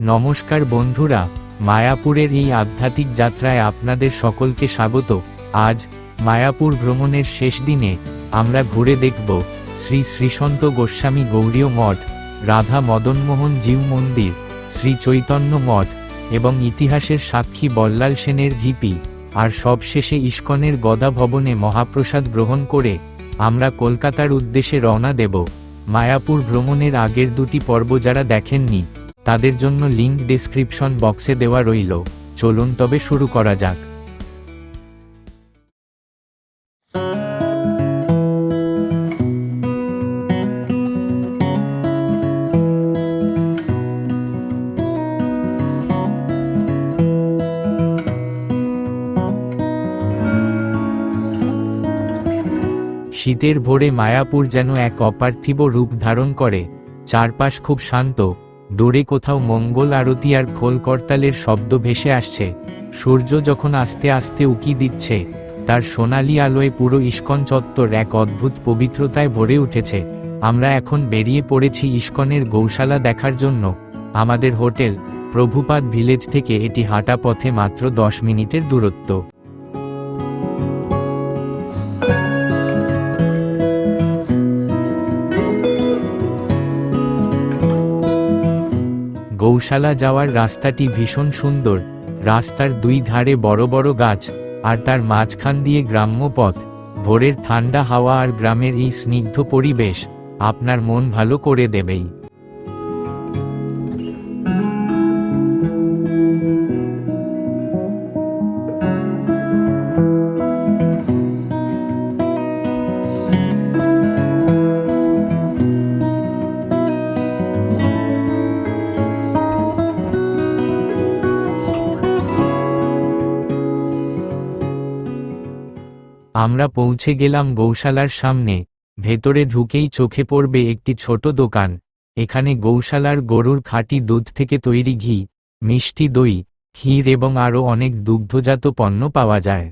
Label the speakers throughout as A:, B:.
A: নমস্কার বন্ধুরা, মায়াপুরের এই আধ্যাত্মিক যাত্রায় আপনাদের সকলকে স্বাগত। আজ মায়াপুর ভ্রমণের শেষ দিনে আমরা ঘুরে দেখব শ্রী শ্রীসন্ত গোস্বামী গৌড়ীয় মঠ, রাধা মদনমোহন জিউ মন্দির, শ্রী চৈতন্য মঠ এবং ইতিহাসের সাক্ষী বল্লাল সেনের ঢিপি, আর সবশেষে ইস্কনের গদা ভবনে মহাপ্রসাদ গ্রহণ করে আমরা কলকাতার উদ্দেশ্যে রওনা দেব। মায়াপুর ভ্রমণের আগের দুটি পর্ব যারা দেখেননি তাদের জন্য লিংক ডেসক্রিপশন বক্সে দেওয়া রইল। চলুন তবে শুরু করা যাক। শীতের ভোরে মায়াপুর যেন এক অপার্থিব রূপ ধারণ করে। চারপাশ খুব শান্ত, দূরে কোথাও মঙ্গল আরতি আর খোল করতালের শব্দ ভেসে আসছে। সূর্য যখন আস্তে আস্তে উকি দিচ্ছে, তার সোনালি আলোয় পুরো ইস্কন চত্বর এক অদ্ভুত পবিত্রতায় ভরে উঠেছে। আমরা এখন বেরিয়ে পড়েছি ইস্কনের গৌশালা দেখার জন্য। আমাদের হোটেল প্রভুপাদ ভিলেজ থেকে এটি হাঁটা পথে মাত্র 10 মিনিটের দূরত্ব। গৌশালা যাওয়ার রাস্তাটি ভীষণ সুন্দর। রাস্তার দুই ধারে বড় বড় গাছ, আর তার মাঝখান দিয়ে গ্রাম্য পথ। ভোরের ঠান্ডা হাওয়া আর গ্রামের এই স্নিগ্ধ পরিবেশ আপনার মন ভালো করে দেবেই। আমরা পৌঁছে গেলাম গৌশালার সামনে। ভেতরে ঢুকেই চোখে পড়বে একটি ছোট দোকান। এখানে গৌশালার গরুর খাঁটি দুধ থেকে তৈরি ঘি, মিষ্টি দই, ক্ষীর এবং আরও অনেক দুগ্ধজাত পণ্য পাওয়া যায়।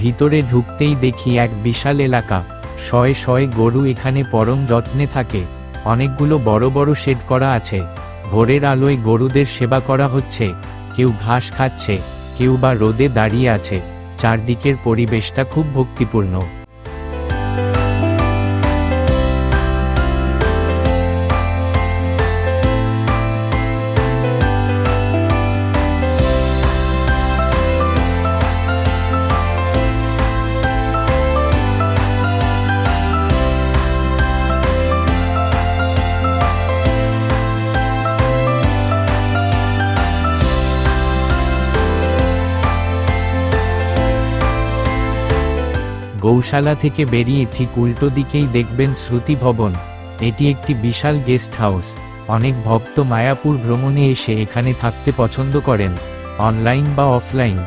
A: ভিতরে ঢুকতেই দেখি এক বিশাল এলাকা। শয়ে শয়ে গরু এখানে পরম যত্নে থাকে। অনেকগুলো বড় বড় শেড করা আছে। ভোরের আলোয় গরুদের সেবা করা হচ্ছে। কেউ ঘাস খাচ্ছে, কেউ বা রোদে দাঁড়িয়ে আছে। চারদিকের পরিবেশটা খুব ভক্তিপূর্ণ। গৌশালা থেকে বেরিয়ে ঠিক উল্টো দিকেই দেখবেন শ্রুতি ভবন। এটি একটি বিশাল গেস্ট হাউস। অনেক ভক্ত মায়াপুর ভ্রমণে এসে এখানে থাকতে পছন্দ করেন। অনলাইন বা অফলাইন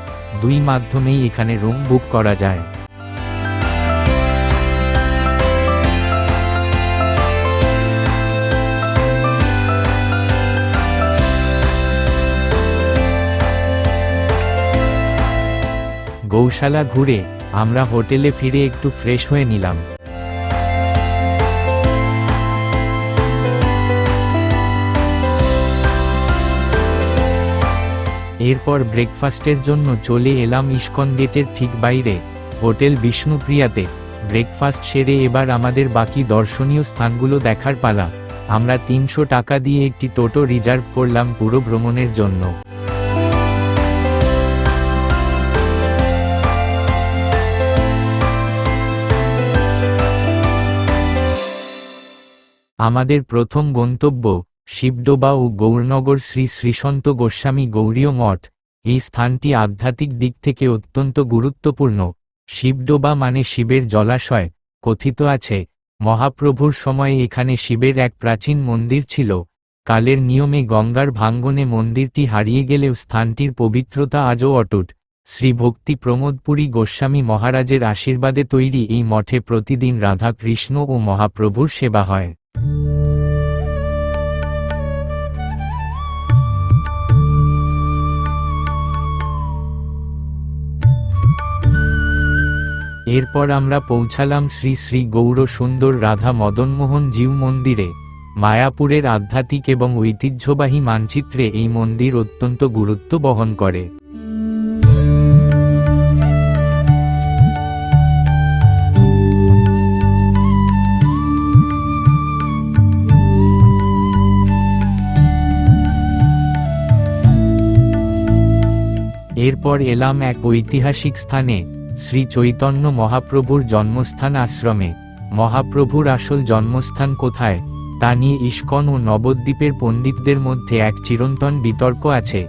A: দুই মাধ্যমেই এখানে রুম বুক করা যায়। গৌশালা ঘুরে আমরা হোটেলে ফিরে একটু ফ্রেশ হয়ে নিলাম। এরপর ব্রেকফাস্টের জন্য চলে এলাম ইস্কন গেটের ঠিক বাইরে হোটেল বিষ্ণুপ্রিয়াতে। ব্রেকফাস্ট সেরে এবার আমাদের বাকি দর্শনীয় স্থানগুলো দেখার পালা। আমরা 300 টাকা দিয়ে একটি টোটো রিজার্ভ করলাম পুরো ভ্রমণের জন্য। আমাদের প্রথম গন্তব্য শিবডোবা ও গৌরনগর শ্রী শ্রীসন্ত গোস্বামী গৌড়ীয় মঠ। এই স্থানটি আধ্যাত্মিক দিক থেকে অত্যন্ত গুরুত্বপূর্ণ। শিবডোবা মানে শিবের জলাশয়। কথিত আছে মহাপ্রভুর সময়ে এখানে শিবের এক প্রাচীন মন্দির ছিল। কালের নিয়মে গঙ্গার ভাঙ্গনে মন্দিরটি হারিয়ে গেলেও স্থানটির পবিত্রতা আজও অটুট। শ্রী ভক্তি প্রমোদপুরী গোস্বামী মহারাজের আশীর্বাদে তৈরি এই মঠে প্রতিদিন রাধা কৃষ্ণ ও মহাপ্রভুর সেবা হয়। এরপর আমরা পৌঁছালাম শ্রী শ্রী গৌর সুন্দর রাধা মদনমোহন জিউ মন্দিরে। মায়াপুরের আধ্যাত্মিক এবং ঐতিহ্যবাহী মানচিত্রে এই মন্দির অত্যন্ত গুরুত্ব বহন করে। এরপর এলাম এক ঐতিহাসিক স্থানে, শ্রী চৈতন্য মহাপ্রভুর জন্মস্থান আশ্রমে। মহাপ্রভুর আসল জন্মস্থান কোথায় তা নিয়ে ইস্কন ও নবদ্বীপের পণ্ডিতদের মধ্যে এক চিরন্তন বিতর্ক আছে।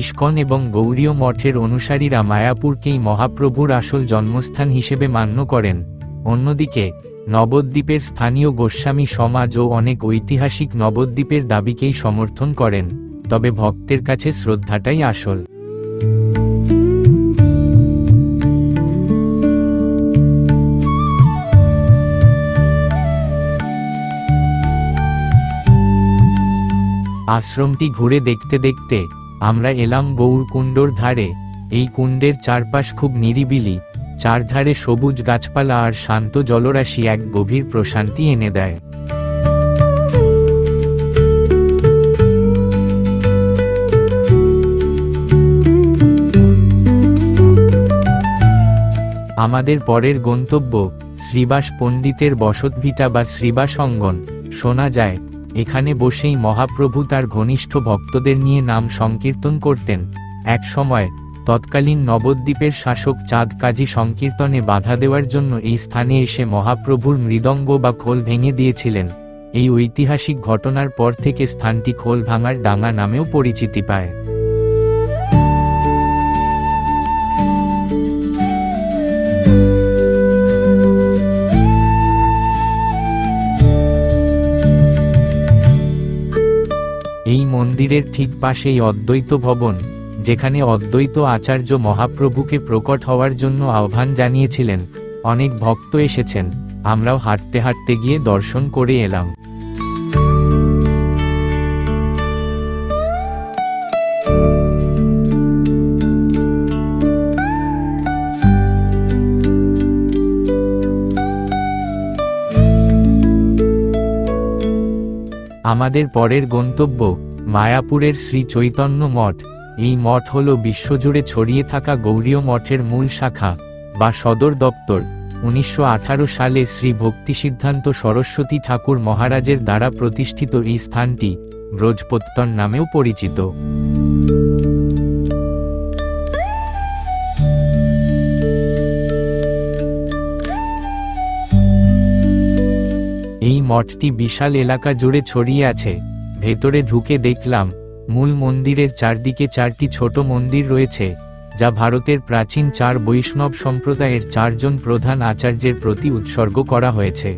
A: ইস্কন এবং গৌড়ীয় মঠের অনুসারীরা মায়াপুরকেই মহাপ্রভুর আসল জন্মস্থান হিসেবে মান্য করেন। অন্যদিকে নবদ্বীপের স্থানীয় গোস্বামী সমাজ ও অনেক ঐতিহাসিক নবদ্বীপের দাবিকেই সমর্থন করেন, তবে ভক্তের কাছে শ্রদ্ধাটাই আসল। আশ্রমটি ঘুরে দেখতে দেখতে আমরা এলাম গৌরকুণ্ডর ধারে। এই কুণ্ডের চারপাশ খুব নিরিবিলি, চারধারে সবুজ গাছপালা আর শান্ত জলরাশি এক গভীর প্রশান্তি এনে দেয়। আমাদের পরের গন্তব্য শ্রীবাস পণ্ডিতের বসতভিটা বা শ্রীবাস অঙ্গন। শোনা যায় এখানে বসেই মহাপ্রভু তার ঘনিষ্ঠ ভক্তদের নিয়ে নাম সংকীর্তন করতেন। এক সময় তৎকালীন নবদ্বীপের শাসক চাঁদ কাজী সংকীর্তনে বাধা দেওয়ার জন্য এই স্থানে এসে মহাপ্রভুর মৃদঙ্গ বা খোল ভেঙে দিয়েছিলেন। এই ঐতিহাসিক ঘটনার পর থেকে স্থানটি খোল ভাঙার ডাঙা নামেও পরিচিতি পায়। এই মন্দিরের ঠিক পাশেই অদ্বৈত ভবন, যেখানে অদ্বৈত আচার্য মহাপ্রভুকে প্রকট হওয়ার জন্য আহ্বান জানিয়েছিলেন। অনেক ভক্ত এসেছেন, আমরাও হাঁটতে হাঁটতে গিয়ে দর্শন করে এলাম। আমাদের পরের গন্তব্য মায়াপুরের শ্রী চৈতন্য মঠ। এই মঠ হল বিশ্বজুড়ে ছড়িয়ে থাকা গৌড়ীয় মঠের মূল শাখা বা সদর দপ্তর। 1918 সালে শ্রী ভক্তিসিদ্ধান্ত সরস্বতী ঠাকুর মহারাজের দ্বারা প্রতিষ্ঠিত এই স্থানটি ব্রজপত্তন নামেও পরিচিত। এই মঠটি বিশাল এলাকা জুড়ে ছড়িয়ে আছে। ভেতরে ঢুকে দেখলাম মূল মন্দিরের চারদিকে 4টি ছোট মন্দির রয়েছে, যা ভারতের প্রাচীন 4 বৈষ্ণব সম্প্রদায়ের 4 জন প্রধান আচার্যের প্রতি উৎসর্গ করা হয়েছে।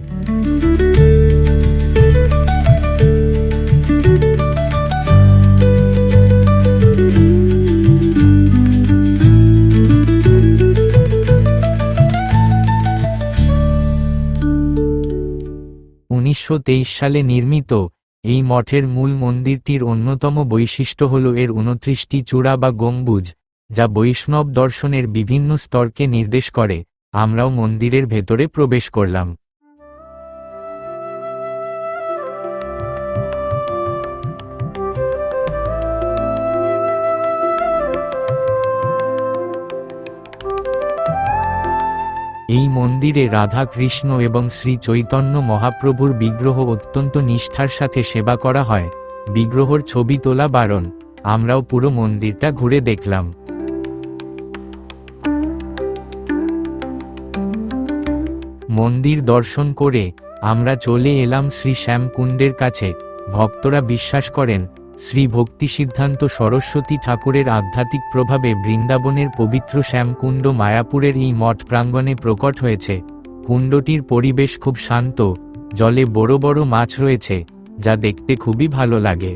A: সালে নির্মিত এই মঠের মূল মন্দিরটির অন্যতম বৈশিষ্ট্য হল এর 29টি চূড়া বা গম্বুজ, যা বৈষ্ণব দর্শনের বিভিন্ন স্তরকে নির্দেশ করে। আমরাও মন্দিরের ভেতরে প্রবেশ করলাম। এই মন্দিরে রাধা কৃষ্ণ এবং শ্রী চৈতন্য মহাপ্রভুর বিগ্রহ অত্যন্ত নিষ্ঠার সাথে সেবা করা হয়। বিগ্রহর ছবি তোলা বারণ। আমরাও পুরো মন্দিরটা ঘুরে দেখলাম। মন্দির দর্শন করে আমরা চলে এলাম শ্রী শ্যামকুণ্ডের কাছে। ভক্তরা বিশ্বাস করেন শ্রী ভক্তিসিদ্ধান্ত সরস্বতী ঠাকুরের আধ্যাত্মিক প্রভাবে বৃন্দাবনের পবিত্র শ্যামকুণ্ড মায়াপুরের এই মঠ প্রাঙ্গণে প্রকট হয়েছে। কুণ্ডটির পরিবেশ খুব শান্ত, জলে বড় বড় মাছ রয়েছে, যা দেখতে খুবই ভালো লাগে।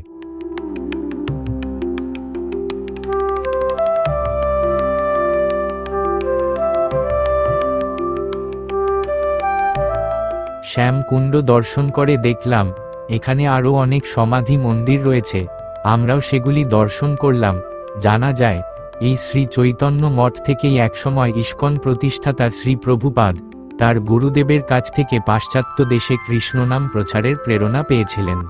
A: শ্যামকুণ্ড দর্শন করে দেখলাম এখানে আরও অনেক সমাধি মন্দির রয়েছে। আমরাও সেগুলি দর্শন করলাম। জানা যায় এই শ্রী চৈতন্য মঠ থেকেই একসময় ইস্কন প্রতিষ্ঠাতা শ্রী প্রভুপাদ তার গুরুদেবের কাছ থেকে পাশ্চাত্য দেশে কৃষ্ণনাম প্রচারের প্রেরণা পেয়েছিলেন।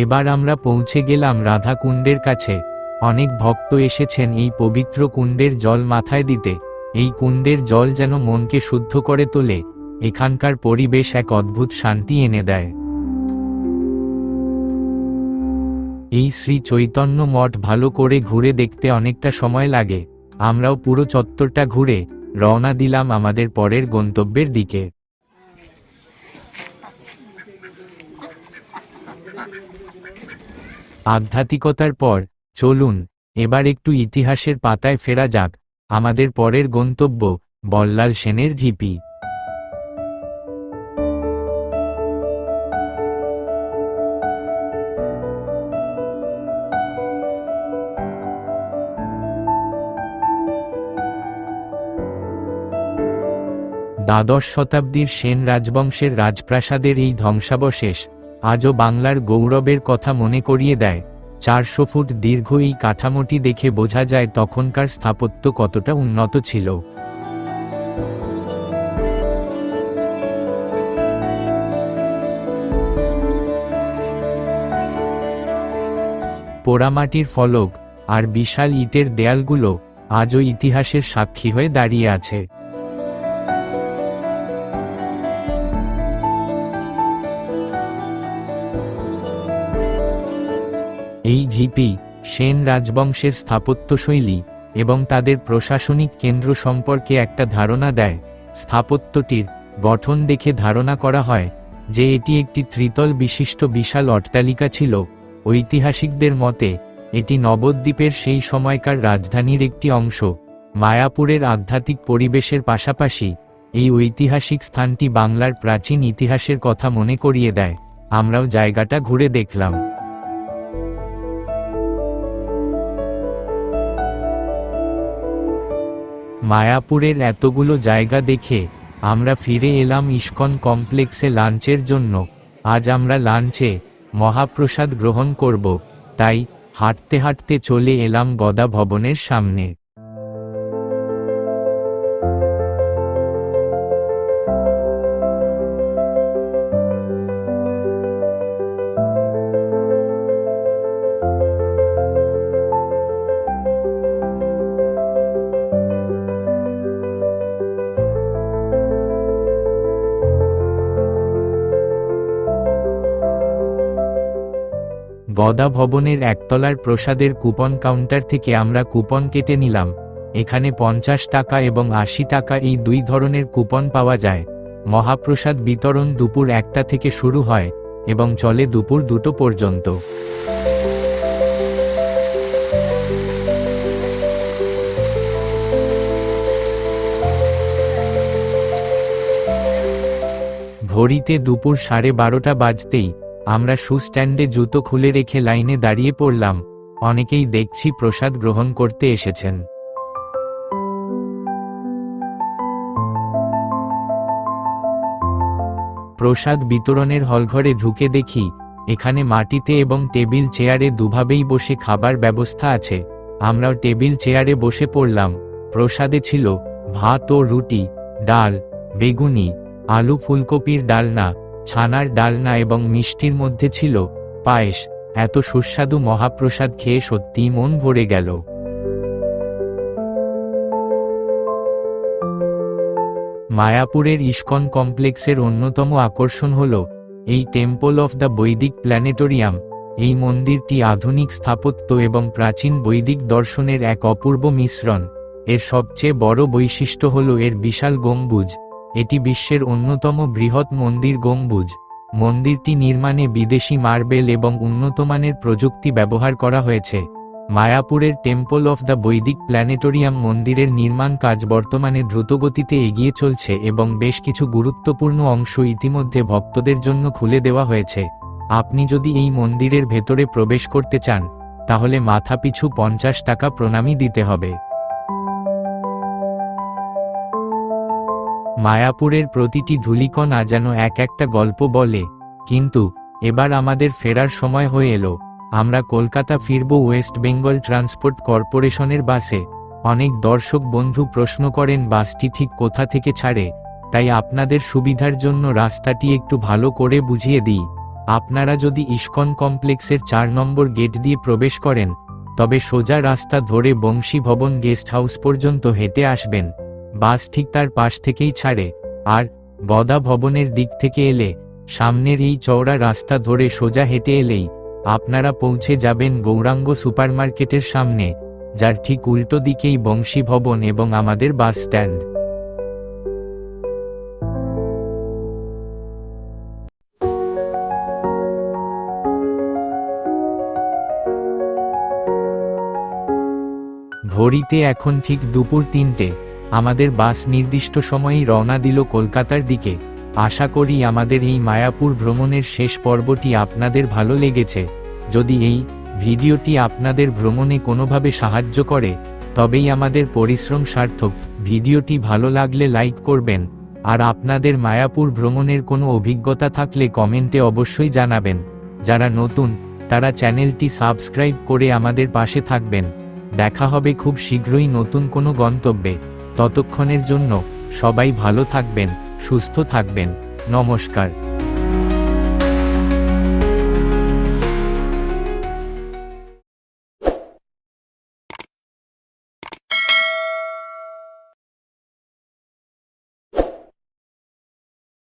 A: এবার আমরা পৌঁছে গেলাম রাধা কুণ্ডের কাছে। অনেক ভক্ত এসেছেন এই পবিত্র কুণ্ডের জল মাথায় দিতে। এই কুণ্ডের জল যেন মনকে শুদ্ধ করে তোলে। এখানকার পরিবেশ এক অদ্ভুত শান্তি এনে দেয়। এই শ্রী চৈতন্য মঠ ভালো করে ঘুরে দেখতে অনেকটা সময় লাগে। আমরাও পুরো চত্বরটা ঘুরে রওনা দিলাম আমাদের পরের গন্তব্যের দিকে। আধ্যাত্মিকতার পর চলুন এবার একটু ইতিহাসের পাতায় ফেরা যাক। আমাদের পরের গন্তব্য বল্লাল সেনের ঢিপি। দ্বাদশ শতাব্দীর সেন রাজবংশের রাজপ্রাসাদের এই ধ্বংসাবশেষ আজও বাংলার গৌরবের কথা মনে করিয়ে দেয়। 400 ফুট দীর্ঘ এই কাঠামোটি দেখে বোঝা যায় তখনকার স্থাপত্য কতটা উন্নত ছিল। পোড়ামাটির ফলক আর বিশাল ইটের দেয়ালগুলো আজও ইতিহাসের সাক্ষী হয়ে দাঁড়িয়ে আছে। এই ঢিপি সেন রাজবংশের স্থাপত্যশৈলী এবং তাদের প্রশাসনিক কেন্দ্র সম্পর্কে একটা ধারণা দেয়। স্থাপত্যটির গঠন দেখে ধারণা করা হয় যে এটি একটি ত্রিতল বিশিষ্ট বিশাল অট্টালিকা ছিল। ঐতিহাসিকদের মতে এটি নবদ্বীপের সেই সময়কার রাজধানীর একটি অংশ। মায়াপুরের আধ্যাত্মিক পরিবেশের পাশাপাশি এই ঐতিহাসিক স্থানটি বাংলার প্রাচীন ইতিহাসের কথা মনে করিয়ে দেয়। আমরাও জায়গাটা ঘুরে দেখলাম। মায়াপুরের এতগুলো জায়গা দেখে আমরা ফিরে এলাম ইস্কন কমপ্লেক্সে লাঞ্চের জন্য। আজ আমরা লাঞ্চে মহাপ্রসাদ গ্রহণ করব, তাই হাঁটতে হাঁটতে চলে এলাম গদা ভবনের সামনে। গদা ভবনের একতলার প্রসাদের কুপন কাউন্টার থেকে আমরা কুপন কেটে নিলাম। এখানে 50 টাকা এবং 80 টাকা এই দুই ধরনের কুপন পাওয়া যায়। মহাপ্রসাদ বিতরণ দুপুর 1টা থেকে শুরু হয় এবং চলে দুপুর 2টো পর্যন্ত। ঘড়িতে দুপুর 12:30 বাজতেই আমরা শু স্ট্যান্ডে জুতো খুলে রেখে লাইনে দাঁড়িয়ে পড়লাম। অনেকেই দেখছি প্রসাদ গ্রহণ করতে এসেছেন। প্রসাদ বিতরণের হলঘরে ঢুকে দেখি এখানে মাটিতে এবং টেবিল চেয়ারে দুভাবেই বসে খাবার ব্যবস্থা আছে। আমরাও টেবিল চেয়ারে বসে পড়লাম। প্রসাদে ছিল ভাত ও রুটি, ডাল, বেগুনি, আলু ফুলকপির ডালনা, ছানার ডালনা এবং মিষ্টির মধ্যে ছিল পায়েস। এত সুস্বাদু মহাপ্রসাদ খেয়ে সত্যিই মন ভরে গেল। মায়াপুরের ইস্কন কমপ্লেক্সের অন্যতম আকর্ষণ হল এই টেম্পল অফ দ্য বৈদিক প্ল্যানেটোরিয়াম। এই মন্দিরটি আধুনিক স্থাপত্য এবং প্রাচীন বৈদিক দর্শনের এক অপূর্ব মিশ্রণ। এর সবচেয়ে বড় বৈশিষ্ট্য হল এর বিশাল গম্বুজ। এটি বিশ্বের অন্যতম বৃহৎ মন্দির গম্বুজ। মন্দিরটি নির্মাণে বিদেশি মার্বেল এবং উন্নতমানের প্রযুক্তি ব্যবহার করা হয়েছে। মায়াপুরের টেম্পল অফ দ্য বৈদিক প্ল্যানেটোরিয়াম মন্দিরের নির্মাণ কাজ বর্তমানে দ্রুতগতিতে এগিয়ে চলছে এবং বেশ কিছু গুরুত্বপূর্ণ অংশ ইতিমধ্যে ভক্তদের জন্য খুলে দেওয়া হয়েছে। আপনি যদি এই মন্দিরের ভেতরে প্রবেশ করতে চান তাহলে মাথাপিছু 50 টাকা প্রণামী দিতে হবে। মায়াপুরের প্রতিটি ধূলিকণা যেন এক একটা গল্প বলে। কিন্তু এবার আমাদের ফেরার সময় হয়ে এলো। আমরা কলকাতা ফিরব ওয়েস্ট বেঙ্গল ট্রান্সপোর্ট কর্পোরেশনের বাসে। অনেক দর্শক বন্ধু প্রশ্ন করেন বাসটি ঠিক কোথা থেকে ছাড়ে, তাই আপনাদের সুবিধার জন্য রাস্তাটি একটু ভালো করে বুঝিয়ে দিই। আপনারা যদি ইস্কন কমপ্লেক্সের 4 নম্বর গেট দিয়ে প্রবেশ করেন তবে সোজা রাস্তা ধরে বংশী ভবন গেস্ট হাউস পর্যন্ত হেঁটে আসবেন। বাস ঠিক তার পাশ থেকেই ছাড়ে। আর গদা ভবনের দিক থেকে এলে সামনের এই চওড়া রাস্তা ধরে সোজা হেঁটে এলেই আপনারা পৌঁছে যাবেন গৌরাঙ্গ সুপারমার্কেটের সামনে, যার ঠিক উল্টো দিকেই বংশী ভবন এবং আমাদের বাস স্ট্যান্ড। ঘড়িতে এখন ঠিক দুপুর 3টে। আমাদের বাস নির্দিষ্ট সময়েই রওনা দিল কলকাতার দিকে। আশা করি আমাদের এই মায়াপুর ভ্রমণের শেষ পর্বটি আপনাদের ভালো লেগেছে। যদি এই ভিডিওটি আপনাদের ভ্রমণে কোনোভাবে সাহায্য করে তবেই আমাদের পরিশ্রম সার্থক। ভিডিওটি ভালো লাগলে লাইক করবেন, আর আপনাদের মায়াপুর ভ্রমণের কোনো অভিজ্ঞতা থাকলে কমেন্টে অবশ্যই জানাবেন। যারা নতুন তারা চ্যানেলটি সাবস্ক্রাইব করে আমাদের পাশে থাকবেন। দেখা হবে খুব শীঘ্রই নতুন কোনো গন্তব্যে। ততক্ষণের জন্য সবাই ভালো থাকবেন, সুস্থ থাকবেন। নমস্কার।